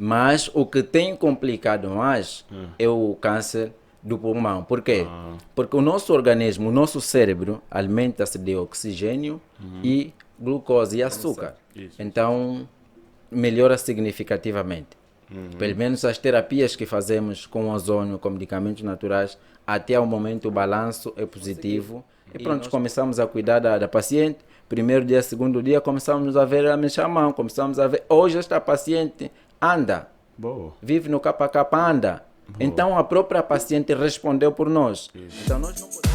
Mas o que tem complicado mais é o câncer do pulmão. Por quê? Porque o nosso organismo, o nosso cérebro, alimenta-se de oxigênio e glucose e açúcar. Isso. Então, melhora significativamente. Pelo menos as terapias que fazemos com ozônio, com medicamentos naturais, até o momento o balanço é positivo. E pronto, começamos a cuidar da paciente. Primeiro dia, segundo dia, começamos a ver a mexer a mão, começamos a ver, hoje esta paciente anda, Boa. vive no KK, anda. Então a própria paciente respondeu por nós. Então nós não podemos...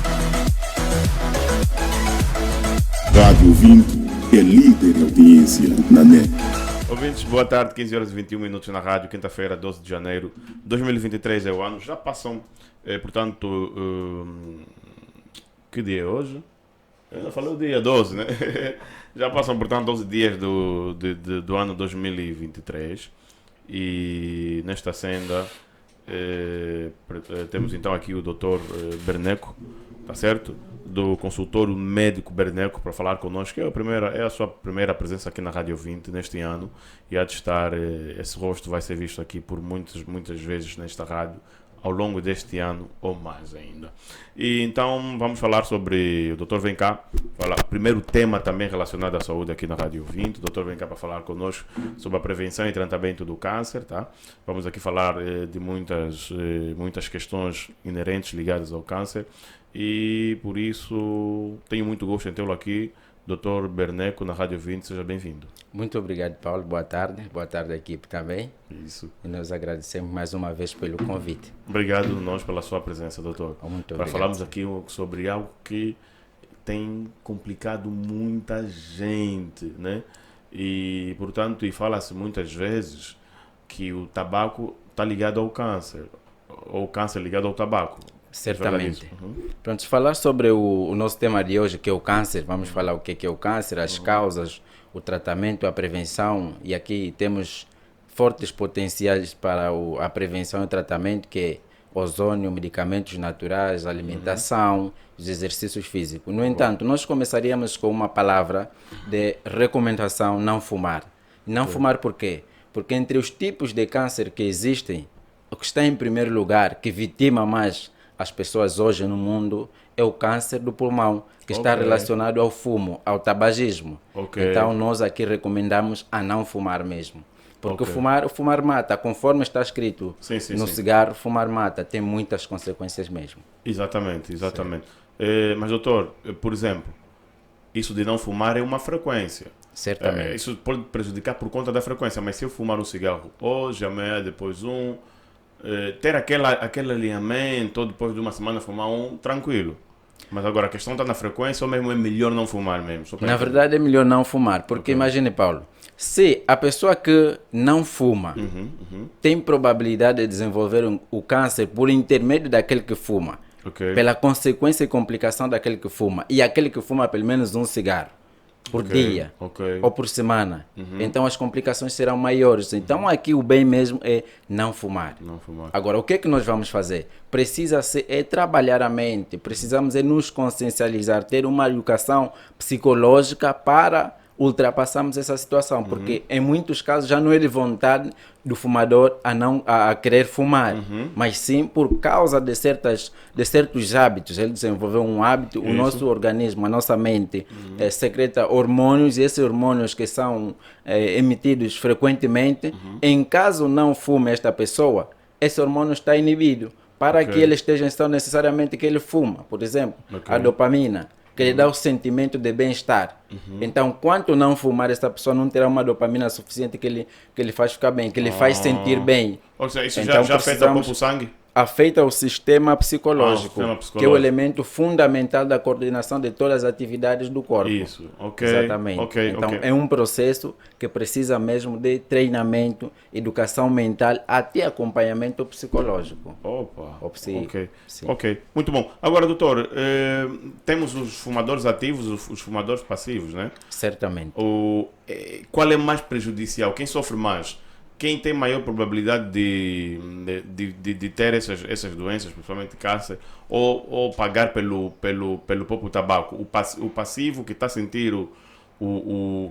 Rádio 20 é líder em audiência na net. Ouvintes, boa tarde, 15 horas e 21 minutos na rádio, quinta-feira, 12 de janeiro de 2023 é o ano. Já passam, portanto, que dia é hoje? Eu falei o dia 12, né? Já passam, portanto, 12 dias do ano 2023 e nesta senda temos então aqui o Dr. Berneco, tá certo? Do consultório médico Berneco para falar connosco, é a sua primeira presença aqui na Rádio 20 neste ano e há de estar, esse rosto vai ser visto aqui por muitas vezes nesta rádio ao longo deste ano ou mais ainda. E então vamos falar sobre o Dr. Vem cá, primeiro tema também relacionado à saúde aqui na Rádio 20. O Dr. Vem cá para falar conosco sobre a prevenção e tratamento do câncer, tá? Vamos aqui falar de muitas questões inerentes ligadas ao câncer e por isso tenho muito gosto em tê-lo aqui, Dr. Berneco, na Rádio 20, seja bem-vindo. Muito obrigado, Paulo. Boa tarde à equipe também. Isso. E nós agradecemos mais uma vez pelo convite. Obrigado nós pela sua presença, doutor. Muito para obrigado. falarmos aqui sobre algo que tem complicado muita gente, né? E, portanto, fala-se muitas vezes que o tabaco está ligado ao câncer, ou o câncer ligado ao tabaco. Certamente. Pronto, falar sobre o nosso tema de hoje, que é o câncer, vamos falar o que é o câncer, as causas, o tratamento, a prevenção, e aqui temos fortes potenciais para a prevenção e o tratamento, que é ozônio, medicamentos naturais, alimentação, os exercícios físicos. No entanto, nós começaríamos com uma palavra de recomendação: não fumar. Não fumar por quê? Porque entre os tipos de câncer que existem, o que está em primeiro lugar, que vitima mais as pessoas hoje no mundo, é o câncer do pulmão, que está relacionado ao fumo, ao tabagismo. Então nós aqui recomendamos a não fumar mesmo. Porque o fumar mata, conforme está escrito no cigarro, fumar mata, tem muitas consequências mesmo. Exatamente. Mas doutor, por exemplo, isso de não fumar é uma frequência. Certamente. Isso pode prejudicar por conta da frequência, mas se eu fumar um cigarro hoje, amanhã, depois ter aquele alinhamento, ou depois de uma semana fumar tranquilo. Mas agora a questão está na frequência ou mesmo é melhor não fumar mesmo? Na verdade é melhor não fumar, porque imagine, Paulo, se a pessoa que não fuma tem probabilidade de desenvolver o câncer por intermédio daquele que fuma, pela consequência e complicação daquele que fuma, e aquele que fuma pelo menos um cigarro por dia ou por semana, então as complicações serão maiores. Então aqui o bem mesmo é não fumar. Agora, o que é que nós vamos fazer? Precisa-se trabalhar a mente, precisamos nos consciencializar, ter uma educação psicológica para ultrapassarmos essa situação, porque em muitos casos já não é de vontade do fumador a querer fumar, mas sim por causa de certos hábitos. Ele desenvolveu um hábito, o nosso organismo, a nossa mente secreta hormônios, e esses hormônios que são emitidos frequentemente, em caso não fume esta pessoa, esse hormônio está inibido. Para que ele esteja, então, necessariamente que ele fuma, por exemplo, a dopamina, que lhe dá o sentimento de bem-estar. Então, quanto não fumar, essa pessoa não terá uma dopamina suficiente que lhe faz ficar bem, que lhe faz sentir bem. Ou seja, isso então, já afeta um pouco o sangue? Afeta o sistema psicológico, que é o elemento fundamental da coordenação de todas as atividades do corpo. Isso, Exatamente. Então, é um processo que precisa mesmo de treinamento, educação mental, até acompanhamento psicológico. Ok. Muito bom. Agora, doutor, temos os fumadores ativos, os fumadores passivos, né? Certamente. Qual é mais prejudicial? Quem sofre mais? Quem tem maior probabilidade de ter essas doenças, principalmente câncer, ou pagar pelo próprio tabaco? O passivo que está a sentir,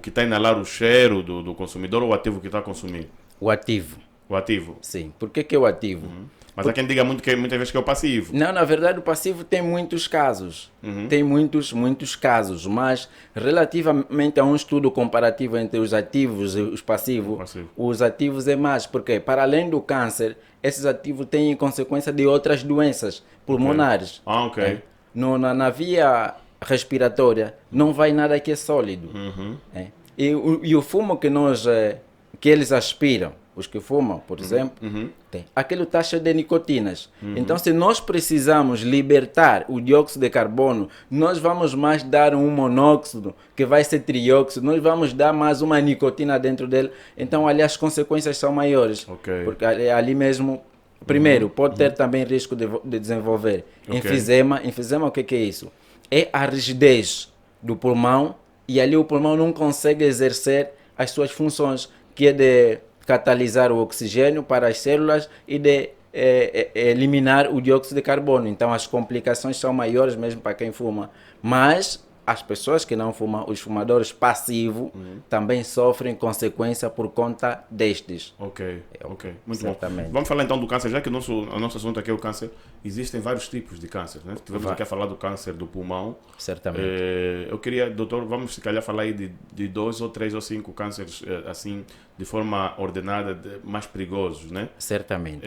que está a inalar o cheiro do consumidor, ou o ativo que está a consumir? O ativo. O ativo. Sim. Por que é o ativo? Mas há quem diga muitas vezes que é o passivo. Não, na verdade o passivo tem muitos casos. Tem muitos casos, mas relativamente a um estudo comparativo entre os ativos e os passivos, os ativos é mais, porque para além do câncer, esses ativos têm consequência de outras doenças pulmonares. Ok. Na via respiratória não vai nada que é sólido. E o fumo que eles aspiram, os que fumam, por exemplo, tem aquele taxa de nicotinas. Então, se nós precisamos libertar o dióxido de carbono, nós vamos mais dar um monóxido, que vai ser trióxido, nós vamos dar mais uma nicotina dentro dele. Então, ali as consequências são maiores. Porque ali mesmo, primeiro, pode ter também risco de desenvolver enfisema. Enfisema, o que é isso? É a rigidez do pulmão, e ali o pulmão não consegue exercer as suas funções, que é de catalisar o oxigênio para as células e de eliminar o dióxido de carbono. Então as complicações são maiores mesmo para quem fuma. Mas as pessoas que não fumam, os fumadores passivos, também sofrem consequência por conta destes. Ok. Muito certamente. bom. Vamos falar então do câncer, já que o nosso assunto aqui é o câncer. Existem vários tipos de câncer, né? Tivemos aqui a falar do câncer do pulmão. Certamente. Eu queria, doutor, vamos se calhar falar aí de 2 ou 3 ou 5 cânceres, assim, de forma ordenada, mais perigosos, né? Certamente.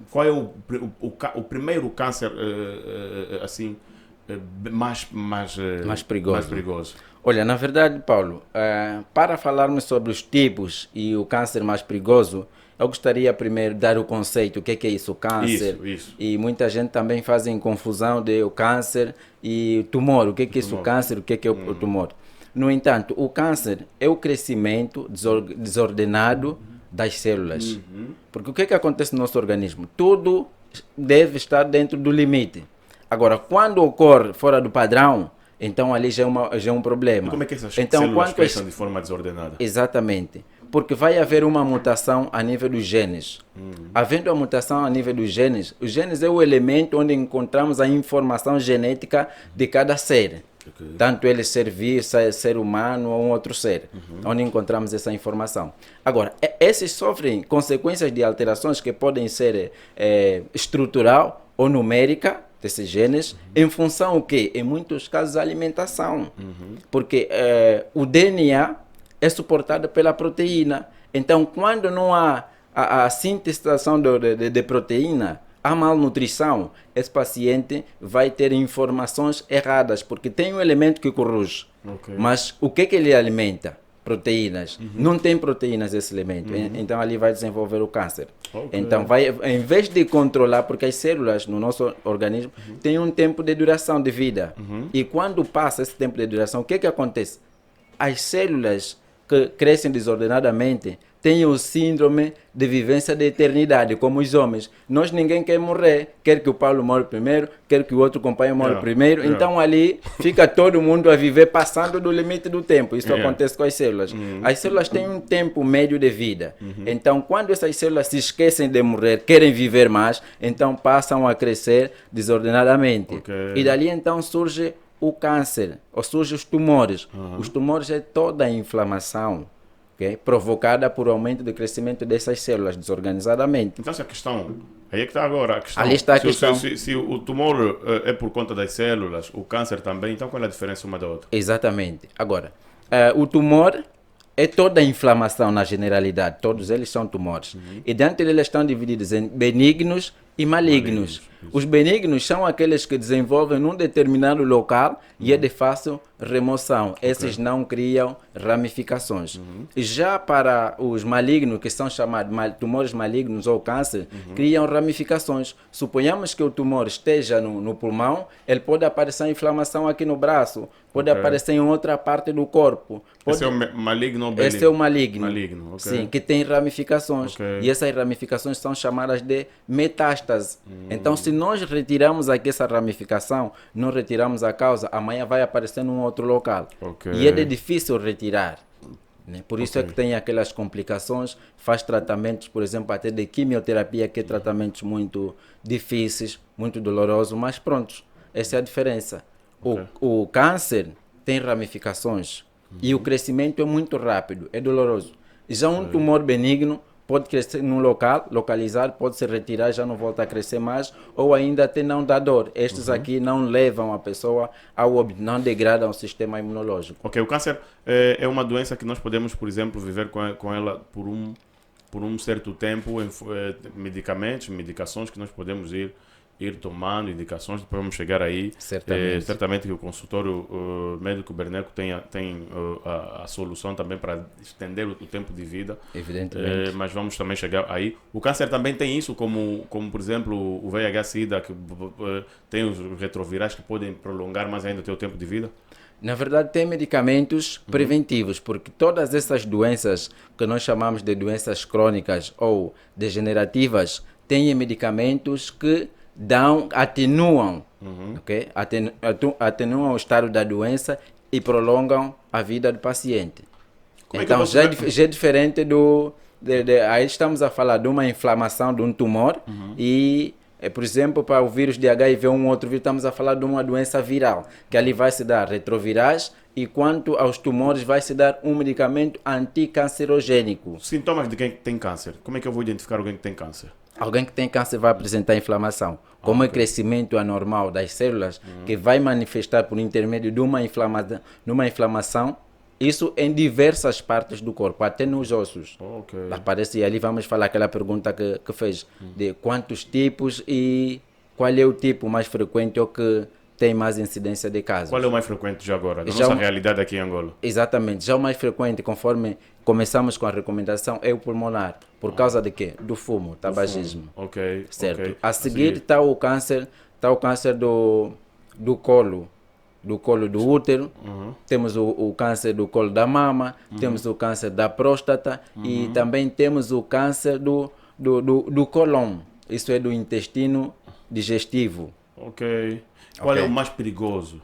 Qual é o primeiro câncer, assim, mais perigoso? Olha, na verdade, Paulo, para falarmos sobre os tipos e o câncer mais perigoso, eu gostaria primeiro de dar o conceito, o que é isso, o câncer. Isso. E muita gente também faz confusão de o câncer e o tumor. O que é isso, o câncer, o que é o tumor. No entanto, o câncer é o crescimento desordenado das células. Porque o que acontece no nosso organismo? Tudo deve estar dentro do limite. Agora, quando ocorre fora do padrão, então ali já é um problema. E como é que essas então, células crescem de forma desordenada? Exatamente. Porque vai haver uma mutação a nível dos genes. Havendo a mutação a nível dos genes, os genes é o elemento onde encontramos a informação genética de cada ser. Tanto ele ser vivo, ser humano ou um outro ser. Onde encontramos essa informação. Agora, esses sofrem consequências de alterações que podem ser estrutural ou numérica desses genes, em função o quê? Em muitos casos, a alimentação. Porque o DNA é suportado pela proteína. Então, quando não há a sintetização de proteína, a malnutrição, esse paciente vai ter informações erradas, porque tem um elemento que corrige. Mas o que ele alimenta? Proteínas. Não tem proteínas esse elemento. Então ali vai desenvolver o câncer. Então vai, em vez de controlar, porque as células no nosso organismo têm um tempo de duração de vida. E quando passa esse tempo de duração, o que acontece? As células que crescem desordenadamente têm o síndrome de vivência de eternidade, como os homens. Ninguém quer morrer, quer que o Paulo morra primeiro, quer que o outro companheiro morra primeiro. Então ali fica todo mundo a viver passando do limite do tempo. Isso acontece com as células. As células têm um tempo médio de vida. Então quando essas células se esquecem de morrer, querem viver mais, então passam a crescer desordenadamente. E dali então surge o câncer, ou surgem os tumores. Os tumores é toda a inflamação provocada por aumento do crescimento dessas células desorganizadamente. Então essa questão, aí é que está agora a questão. Ali está a questão. Se o tumor é por conta das células, o câncer também, então qual é a diferença uma da outra? Exatamente. Agora, o tumor é toda a inflamação na generalidade, todos eles são tumores. E dentro deles estão divididos em benignos e malignos. Os benignos são aqueles que desenvolvem num determinado local e é de fácil remoção. Esses não criam ramificações. Já para os malignos, que são chamados tumores malignos ou câncer, criam ramificações. Suponhamos que o tumor esteja no pulmão, ele pode aparecer inflamação aqui no braço, pode aparecer em outra parte do corpo. Esse é o maligno ou benigno? Esse é o maligno. Maligno, sim, que tem ramificações. E essas ramificações são chamadas de metástase. Então, se nós retiramos aqui essa ramificação, não retiramos a causa, amanhã vai aparecer num outro local. E é de difícil retirar. Né? Por isso é que tem aquelas complicações, faz tratamentos, por exemplo, até de quimioterapia, que é tratamentos muito difíceis, muito dolorosos, mas pronto, essa é a diferença. O câncer tem ramificações e o crescimento é muito rápido, é doloroso. Já um tumor benigno pode crescer num local, localizar, pode se retirar, já não volta a crescer mais, ou ainda até não dá dor. Estes aqui não levam a pessoa ao óbito, não degradam o sistema imunológico. Ok, o câncer é uma doença que nós podemos, por exemplo, viver com ela por um certo tempo, medicamentos, medicações que nós podemos ir tomando, indicações, depois vamos chegar aí. Certamente que o consultório médico Berneco tem a solução também para estender o tempo de vida. Evidentemente. Mas vamos também chegar aí. O câncer também tem isso, como por exemplo o VIH-Sida, que tem os retrovirais que podem prolongar mais ainda o teu tempo de vida. Na verdade, tem medicamentos preventivos, porque todas essas doenças que nós chamamos de doenças crônicas ou degenerativas, têm medicamentos que atenuam, okay? Atenuam o estado da doença e prolongam a vida do paciente. Então, já é diferente aí estamos a falar de uma inflamação de um tumor e, por exemplo, para o vírus de HIV ou um outro vírus, estamos a falar de uma doença viral, que ali vai se dar retrovirais e quanto aos tumores vai se dar um medicamento anticancerogênico. Sintomas de quem tem câncer. Como é que eu vou identificar alguém que tem câncer? Alguém que tem câncer vai apresentar inflamação, como é crescimento anormal das células, que vai manifestar por intermédio de uma inflamação, isso em diversas partes do corpo, até nos ossos. Aparece, e ali vamos falar aquela pergunta que fez, de quantos tipos e qual é o tipo mais frequente ou que tem mais incidência de casos. Qual é o mais frequente já agora, da nossa realidade aqui em Angola? Exatamente, já o mais frequente, conforme começamos com a recomendação, é o pulmonar. Por causa de quê? Do fumo, tabagismo. Certo. A seguir está o câncer do colo do útero, temos o câncer do colo da mama, temos o câncer da próstata e também temos o câncer do cólon, isso é do intestino digestivo. Qual é o mais perigoso?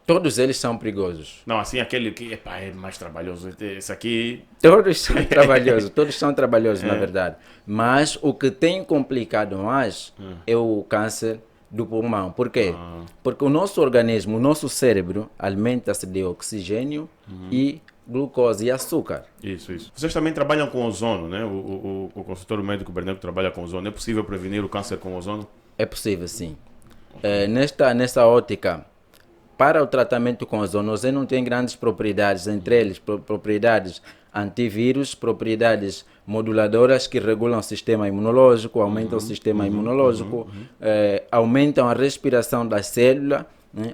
Todos eles são perigosos. Não, assim, aquele que é mais trabalhoso. Esse aqui... Todos são trabalhosos, na verdade. Mas o que tem complicado mais é o câncer do pulmão. Por quê? Porque o nosso organismo, o nosso cérebro, alimenta-se de oxigênio e glucose e açúcar. Isso. Vocês também trabalham com ozono, né? O consultório médico Berneco trabalha com ozono. É possível prevenir o câncer com ozono? É possível, sim. Nesta ótica, para o tratamento com ozono tem grandes propriedades, entre eles propriedades antivírus, propriedades moduladoras que regulam o sistema imunológico, aumentam o sistema imunológico, aumentam a respiração das células,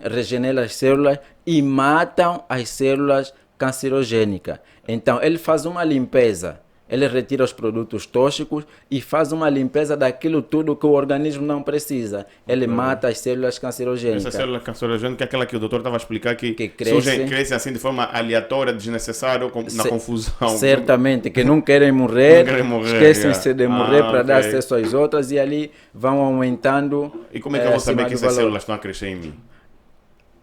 regeneram as células e matam as células cancerogênicas. Então, ele faz uma limpeza. Ele retira os produtos tóxicos e faz uma limpeza daquilo tudo que o organismo não precisa. Ele mata as células cancerogênicas. Essa célula cancerogênica é aquela que o doutor estava a explicar que crescem assim de forma aleatória, desnecessária, na confusão. Certamente, que não querem morrer, esquecem-se de morrer para dar acesso às outras e ali vão aumentando. E como é que eu vou saber que essas células estão a crescer em mim?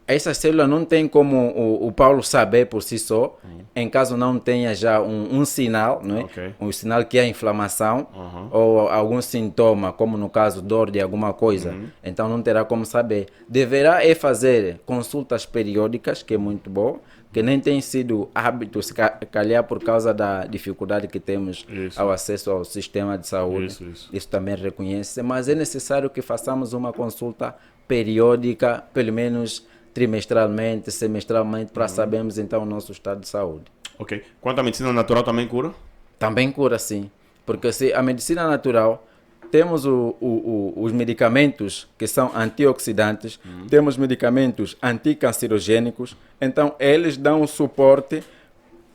Essa célula não tem como o Paulo saber por si só, em caso não tenha já um sinal, não é? Um sinal que é a inflamação ou algum sintoma, como no caso dor de alguma coisa, então não terá como saber. Deverá fazer consultas periódicas, que é muito bom, que nem tem sido hábito, se calhar por causa da dificuldade que temos ao acesso ao sistema de saúde. Isso também reconhece, mas é necessário que façamos uma consulta periódica, pelo menos trimestralmente, semestralmente, para sabermos então o nosso estado de saúde. Quanto à medicina natural também cura? Também cura, sim. Porque se a medicina natural, temos os medicamentos que são antioxidantes, temos medicamentos anticancerogênicos, então eles dão o suporte,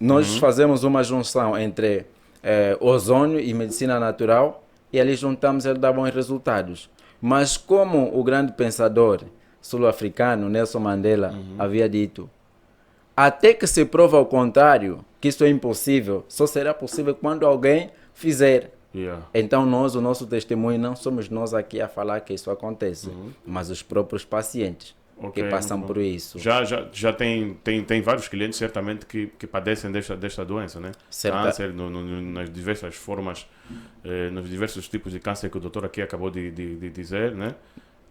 nós fazemos uma junção entre ozônio e medicina natural e ali juntamos, ele dá bons resultados. Mas como o grande pensador sul-africano Nelson Mandela havia dito, até que se prova ao contrário, que isso é impossível, só será possível quando alguém fizer. Então o nosso testemunho, não somos nós aqui a falar que isso acontece, mas os próprios pacientes que passam por isso. Já tem vários clientes certamente que padecem desta doença, né? Câncer nas diversas formas, nos diversos tipos de câncer que o doutor aqui acabou de dizer, né?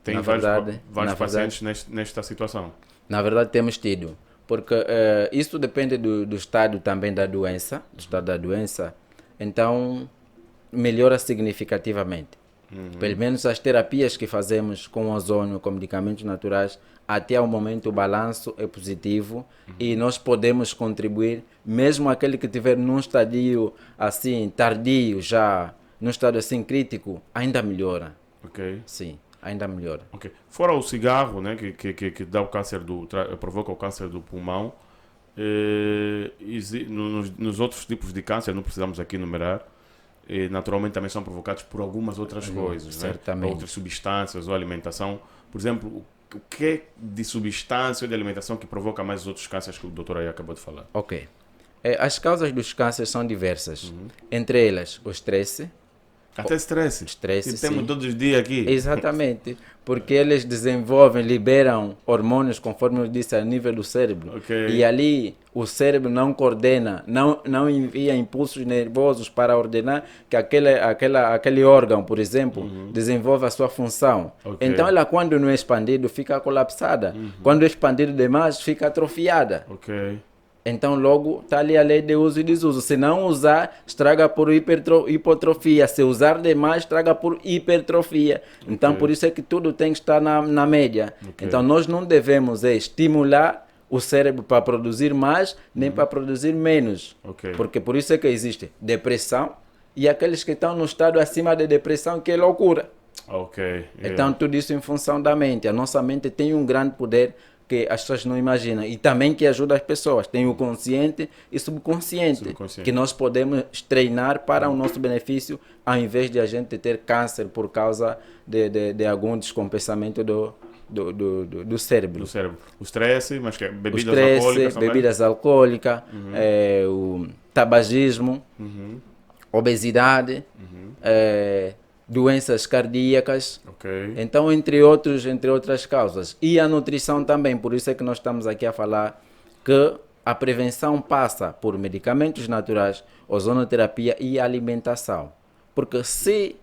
Tem vários pacientes nesta situação. Na verdade temos tido, porque isso depende do estado também da doença, Então melhora significativamente. Pelo menos as terapias que fazemos com ozônio, com medicamentos naturais, até o momento o balanço é positivo e nós podemos contribuir, mesmo aquele que estiver num estadio assim tardio, já num estado assim crítico, ainda melhora. Ok. Sim, ainda melhora. Ok. Fora o cigarro, né, que dá o câncer provoca o câncer do pulmão, nos outros tipos de câncer, não precisamos aqui enumerar, naturalmente também são provocados por algumas outras coisas, certamente. Né? Outras substâncias ou alimentação. Por exemplo, o que é de substância ou de alimentação que provoca mais os outros cânceres que o doutor aí acabou de falar? Ok. As causas dos cânceres são diversas. Entre elas, o estresse. Até estresse. Estresse, que temos sim. todos os dias aqui. Exatamente. Porque eles desenvolvem, liberam hormônios, conforme eu disse, a nível do cérebro. Ok. E ali o cérebro não coordena, não envia impulsos nervosos para ordenar que aquele órgão, por exemplo, desenvolva a sua função. Ok. Então ela, quando não é expandido, fica colapsada. Quando é expandido demais, fica atrofiada. Ok. Então, logo, está ali a lei de uso e desuso. Se não usar, estraga por hipotrofia. Se usar demais, estraga por hipertrofia. Então, por isso é que tudo tem que estar na média. Ok. Então, nós não devemos estimular o cérebro para produzir mais, nem para produzir menos. Ok. Porque por isso é que existe depressão e aqueles que estão no estado acima de depressão, que é loucura. Ok. Yeah. Então, tudo isso em função da mente. A nossa mente tem um grande poder que as pessoas não imaginam e também que ajuda as pessoas. Tem o consciente e subconsciente. Que nós podemos treinar para o nosso benefício, ao invés de a gente ter câncer por causa de algum descompensamento do cérebro. Do cérebro. O estresse, mas que bebidas alcoólicas também? Bebidas alcoólicas, o tabagismo, obesidade, doenças cardíacas, então entre outras causas. E a nutrição também, por isso é que nós estamos aqui a falar que a prevenção passa por medicamentos naturais, ozonoterapia e alimentação. Porque se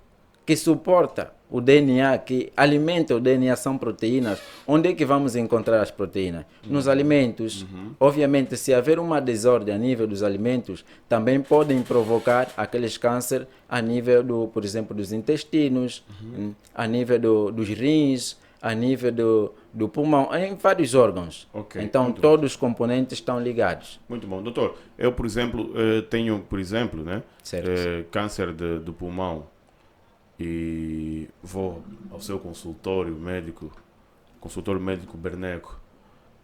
que suporta o DNA, que alimenta o DNA são proteínas, onde é que vamos encontrar as proteínas? Nos alimentos. Obviamente, se haver uma desordem a nível dos alimentos, também podem provocar aqueles cânceres a nível, por exemplo, dos intestinos, a nível dos rins, a nível do pulmão, em vários órgãos. Então, todos os componentes estão ligados. Muito bom. Doutor, eu, por exemplo, tenho, né, câncer do pulmão. E vou ao seu consultório médico Berneco.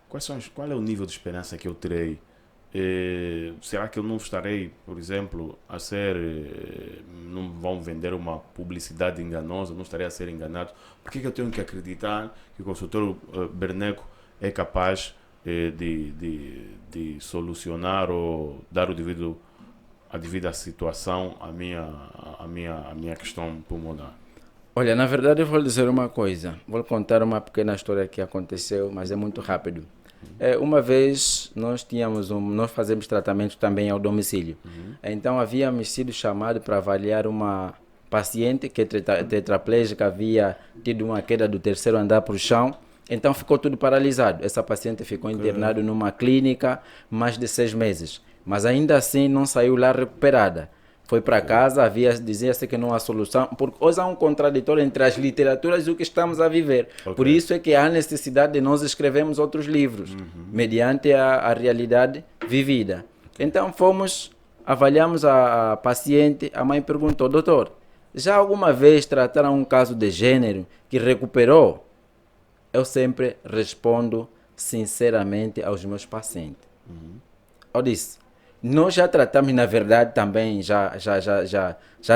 Qual é o nível de esperança que eu terei? Será que eu não estarei, por exemplo, não vão vender uma publicidade enganosa, não estarei a ser enganado? Por que eu tenho que acreditar que o consultório Berneco é capaz de solucionar ou dar a devida situação à minha questão pulmonar? Olha, na verdade eu vou lhe dizer uma coisa. Vou contar uma pequena história que aconteceu, mas é muito rápido. Uma vez nós fazemos tratamento também ao domicílio. Então havíamos sido chamados para avaliar uma paciente que é tetraplégica, havia tido uma queda do 3º andar para o chão. Então ficou tudo paralisado. Essa paciente ficou internada numa clínica mais de 6 meses. Mas ainda assim não saiu lá recuperada. Foi para casa, dizia-se que não há solução, porque hoje há um contraditório entre as literaturas e o que estamos a viver. Por isso é que há necessidade de nós escrevermos outros livros, mediante a realidade vivida. Então avaliamos a paciente, a mãe perguntou: doutor, já alguma vez trataram um caso de gênero que recuperou? Eu sempre respondo sinceramente aos meus pacientes. Eu disse: nós já tratamos, na verdade, também já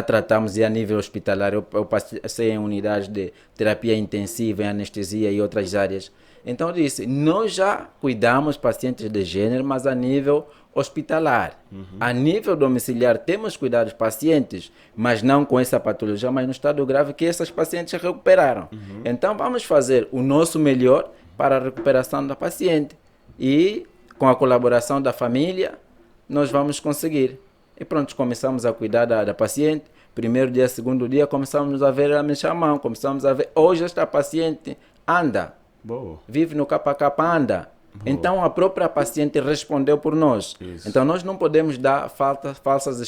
tratamos e a nível hospitalar. Eu passei em unidades de terapia intensiva, em anestesia e outras áreas. Então eu disse: nós já cuidamos pacientes de gênero, mas a nível hospitalar. A nível domiciliar temos cuidado dos pacientes, mas não com essa patologia, mas no estado grave que essas pacientes recuperaram. Então vamos fazer o nosso melhor para a recuperação da paciente. E com a colaboração da família, nós vamos conseguir. E pronto, começamos a cuidar da paciente. Primeiro dia, segundo dia, começamos a ver ela me chamando. Começamos a ver, hoje esta paciente anda. Boa. Vive no capa-capa, anda. Então a própria paciente respondeu por nós. Isso. Então nós não podemos dar falsas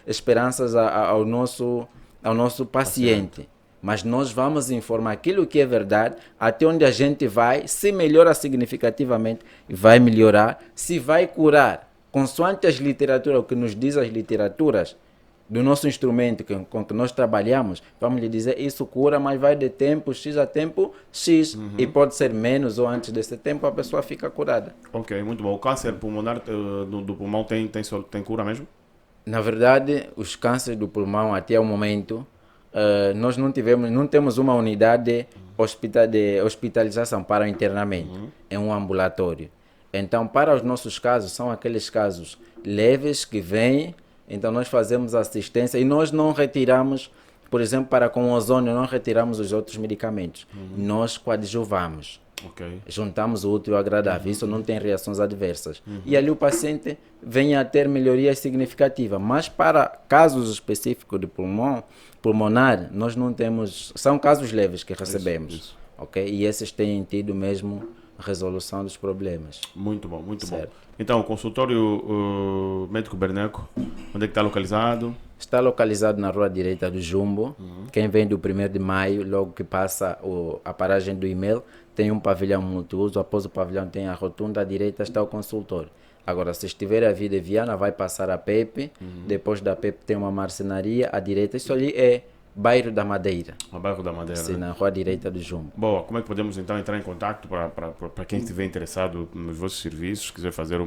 esperanças ao nosso paciente. Mas nós vamos informar aquilo que é verdade, até onde a gente vai, se melhora significativamente, vai melhorar, se vai curar, consoante as literaturas, o que nos diz as literaturas do nosso instrumento com que nós trabalhamos, vamos lhe dizer, isso cura, mas vai de tempo X a tempo X, e pode ser menos ou antes desse tempo a pessoa fica curada. Ok, muito bom. O câncer pulmonar do pulmão tem cura mesmo? Na verdade, os cânceres do pulmão até o momento, nós não temos uma unidade de hospitalização para o internamento, é um ambulatório. Então, para os nossos casos, são aqueles casos leves que vêm. Então nós fazemos assistência e nós não retiramos, por exemplo, para com o ozônio, não retiramos os outros medicamentos. Nós coadjuvamos. Okay. Juntamos o útil ao agradável. Isso não tem reações adversas. E ali o paciente vem a ter melhorias significativas. Mas para casos específicos de pulmonar, nós não temos... São casos leves que recebemos. Isso. Okay? E esses têm tido mesmo resolução dos problemas. Muito bom, muito certo. Bom. Então, o consultório médico Berneco, onde é que está localizado? Está localizado na rua direita do Jumbo. Quem vem do 1º de maio, logo que passa a paragem do e-mail, tem um pavilhão multiuso. Após o pavilhão tem a rotunda, à direita está o consultório. Agora, se estiver a vir de Viana, vai passar a Pepe. Depois da Pepe tem uma marcenaria. À direita, isso ali é Bairro da Madeira. O Bairro da Madeira. Sim, na rua direita do Jumbo. Boa, como é que podemos então entrar em contato para quem estiver interessado nos vossos serviços, quiser fazer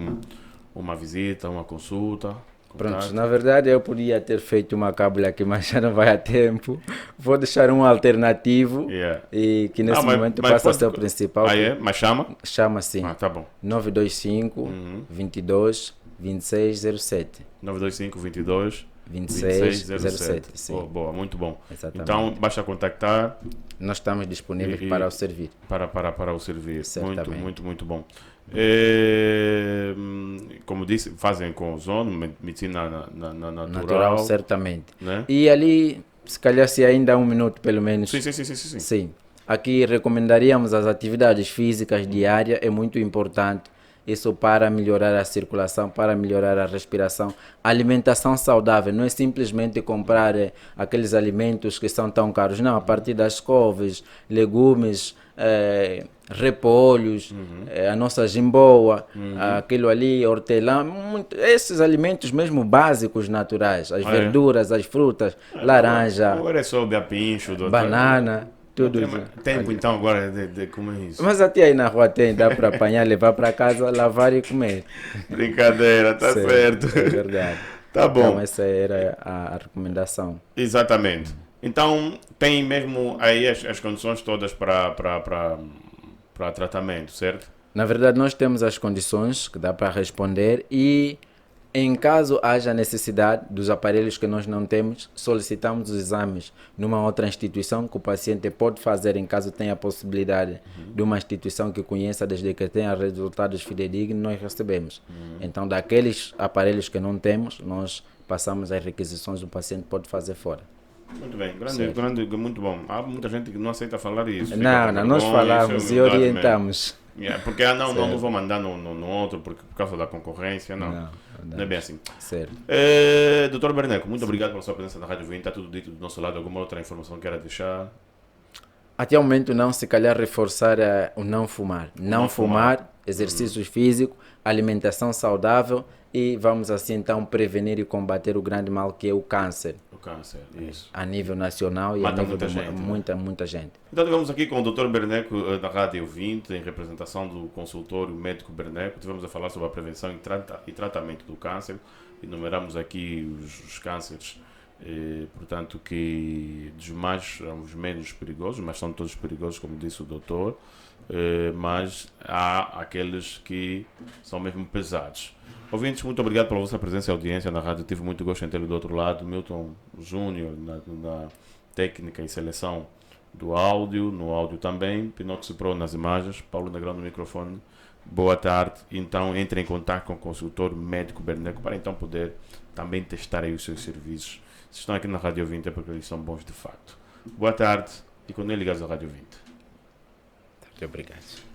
uma visita, uma consulta? Pronto, na verdade eu podia ter feito uma cábula aqui, mas já não vai a tempo. Vou deixar um alternativo e que nesse momento passa a ser o principal. Ah, é? Mas chama? Chama sim. Ah, tá bom. 925 22 2607. 925 22 2607. Sim. Boa, muito bom. Exatamente. Então, basta contactar. Nós estamos disponíveis para o servir. Para o servir. Certamente. Muito bom. Como disse, fazem com ozônio, medicina natural. Certamente. Né? E ali, se calhar, se ainda há um minuto pelo menos. Sim. Aqui recomendaríamos as atividades físicas diárias, é muito importante. Isso para melhorar a circulação, para melhorar a respiração. Alimentação saudável, não é simplesmente comprar aqueles alimentos que são tão caros. Não, a partir das couves, legumes, repolhos, a nossa jimboa, aquilo ali, hortelã, esses alimentos mesmo básicos, naturais. As verduras, as frutas, laranja, agora é só pincho, banana. Tudo tempo então agora de comer isso. Mas até aí na rua tem, dá para apanhar, levar para casa, lavar e comer. Brincadeira, tá certo. É verdade. Tá bom. Então essa era a recomendação. Exatamente. Então tem mesmo aí as condições todas para tratamento, certo? Na verdade nós temos as condições que dá para responder e em caso haja necessidade dos aparelhos que nós não temos, solicitamos os exames numa outra instituição que o paciente pode fazer em caso tenha a possibilidade de uma instituição que conheça, desde que tenha resultados fidedignos, nós recebemos. Então, daqueles aparelhos que não temos, nós passamos as requisições, o paciente pode fazer fora. Muito bem, grande, muito bom. Há muita gente que não aceita falar isso. Não, nós falamos e orientamos. Porque não vou mandar no outro por causa da concorrência, não é bem assim. Certo. Dr. Berneco, muito obrigado pela sua presença na Rádio 20. Está tudo dito do nosso lado. Alguma outra informação que queira deixar? Até o momento não, se calhar reforçar o não fumar. Não fumar, exercícios físicos, alimentação saudável e vamos assim então prevenir e combater o grande mal que é o câncer. Câncer, isso. A nível nacional e mata a nível muita gente. Então tivemos aqui com o Dr. Berneco da Rádio 20, em representação do consultório médico Berneco. Tivemos a falar sobre a prevenção e tratamento do câncer. Enumeramos aqui os cânceres, portanto, que dos mais aos menos perigosos, mas são todos perigosos, como disse o doutor. Mas há aqueles que são mesmo pesados. Ouvintes, muito obrigado pela vossa presença e audiência na rádio. Tive muito gosto em tê-lo do outro lado. Milton Júnior na técnica e seleção do áudio, no áudio também. Pinóquio Pro nas imagens. Paulo Negrão no microfone. Boa tarde. Então, entre em contato com o consultor médico Berneco para então poder também testar aí os seus serviços. Se estão aqui na Rádio 20 é porque eles são bons de facto. Boa tarde e continuem ligados à Rádio 20. Muito obrigado.